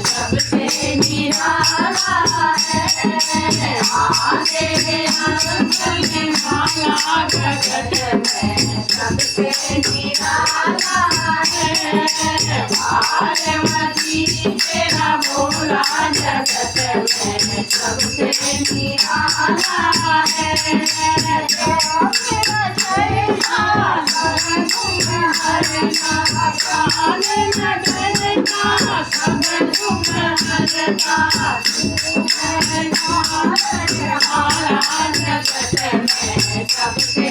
सबसे निराला है आगे अंकल माला जगत में सबसे निराला है पार्वती तेरा भोला जगत में सबसे निराला है मेरा चैता कान नगरता सब तुम हरता जगत में सबसे